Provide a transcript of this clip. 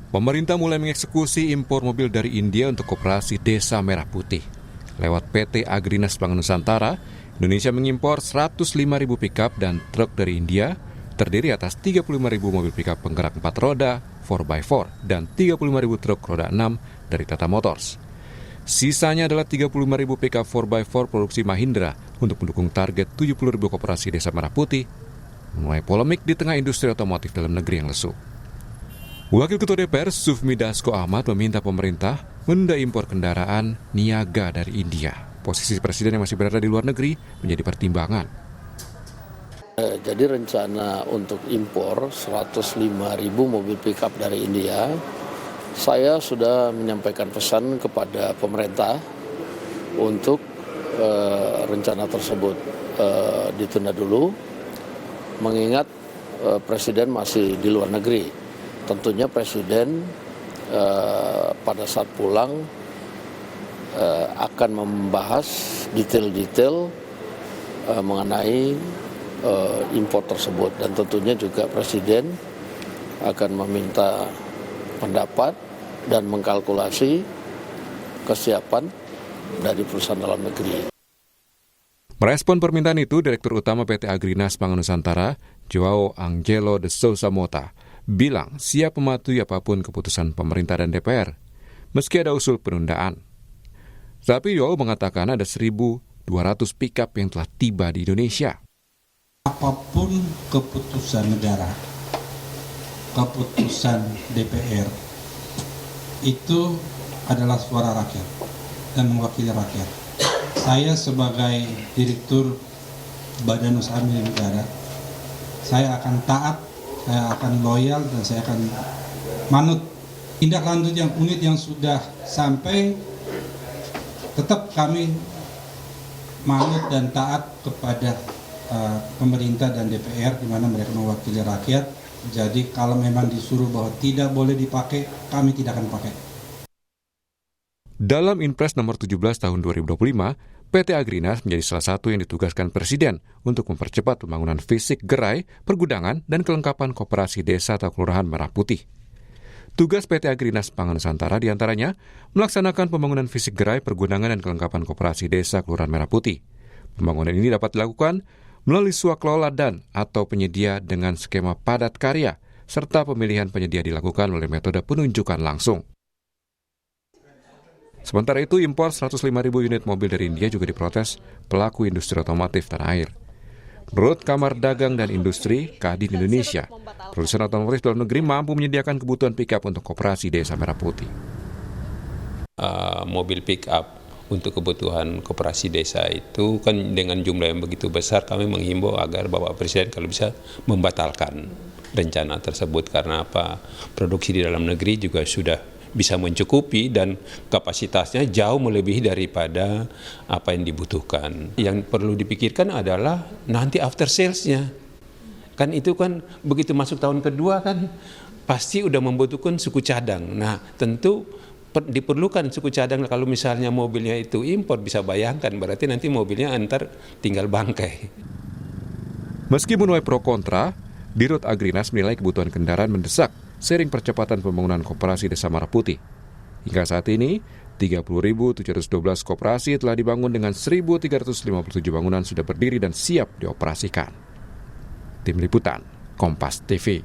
Pemerintah mulai mengeksekusi impor mobil dari India untuk koperasi Desa Merah Putih. Lewat PT Agrinas Pangan Nusantara, Indonesia mengimpor 105.000 pickup dan truk dari India, terdiri atas 35.000 mobil pickup penggerak 4 roda, 4x4, dan 35.000 truk roda 6 dari Tata Motors. Sisanya adalah 35.000 pickup 4x4 produksi Mahindra untuk mendukung target 70.000 koperasi Desa Merah Putih, menuai polemik di tengah industri otomotif dalam negeri yang lesu. Wakil Ketua DPR Sufmi Dasko Ahmad meminta pemerintah menunda impor kendaraan niaga dari India. Posisi presiden yang masih berada di luar negeri menjadi pertimbangan. Jadi rencana untuk impor 105.000 mobil pickup dari India, saya sudah menyampaikan pesan kepada pemerintah untuk rencana tersebut ditunda dulu, mengingat presiden masih di luar negeri. Tentunya presiden pada saat pulang akan membahas detail-detail mengenai impor tersebut, dan tentunya juga presiden akan meminta pendapat dan mengkalkulasi kesiapan dari perusahaan dalam negeri. Merespon permintaan itu, Direktur Utama PT Agrinas Pangan Nusantara, Joao Angelo de Souza Mota, bilang siap mematuhi apapun keputusan pemerintah dan DPR, meski ada usul penundaan. Tapi Joao mengatakan ada 1.200 pickup yang telah tiba di Indonesia. Apapun keputusan negara, keputusan DPR, itu adalah suara rakyat dan mewakili rakyat. Saya sebagai Direktur Badan Usaha Milik Negara, saya akan taat, saya akan loyal, dan saya akan manut. Tindak lanjut yang unit yang sudah sampai, tetap kami manut dan taat kepada pemerintah dan DPR, di mana mereka mewakili rakyat. Jadi kalau memang disuruh bahwa tidak boleh dipakai, kami tidak akan pakai. Dalam Inpres nomor 17 tahun 2025, PT Agrinas menjadi salah satu yang ditugaskan Presiden untuk mempercepat pembangunan fisik gerai, pergudangan, dan kelengkapan koperasi desa atau kelurahan Merah Putih. Tugas PT Agrinas Pangan Nusantara diantaranya melaksanakan pembangunan fisik gerai, pergudangan, dan kelengkapan koperasi desa kelurahan Merah Putih. Pembangunan ini dapat dilakukan melalui swakelola dan atau penyedia dengan skema padat karya, serta pemilihan penyedia dilakukan melalui metode penunjukan langsung. Sementara itu, impor 105.000 unit mobil dari India juga diprotes pelaku industri otomotif tanah air. Menurut Kamar Dagang dan Industri Kadin Indonesia, produsen otomotif dalam negeri mampu menyediakan kebutuhan pickup untuk koperasi Desa Merah Putih. Mobil pickup untuk kebutuhan koperasi desa itu kan dengan jumlah yang begitu besar, kami menghimbau agar Bapak Presiden kalau bisa membatalkan rencana tersebut, karena apa? Produksi di dalam negeri juga sudah bisa mencukupi dan kapasitasnya jauh melebihi daripada apa yang dibutuhkan. Yang perlu dipikirkan adalah nanti after sales-nya. Kan itu kan begitu masuk tahun kedua kan pasti udah membutuhkan suku cadang. Nah, tentu diperlukan suku cadang. Kalau misalnya mobilnya itu impor, bisa bayangkan berarti nanti mobilnya antar tinggal bangkai. Meski menuai pro kontra, Dirut Agrinas menilai kebutuhan kendaraan mendesak seiring percepatan pembangunan koperasi Desa Merah Putih. Hingga saat ini, 30.712 koperasi telah dibangun dengan 1.357 bangunan sudah berdiri dan siap dioperasikan. Tim Liputan, Kompas TV.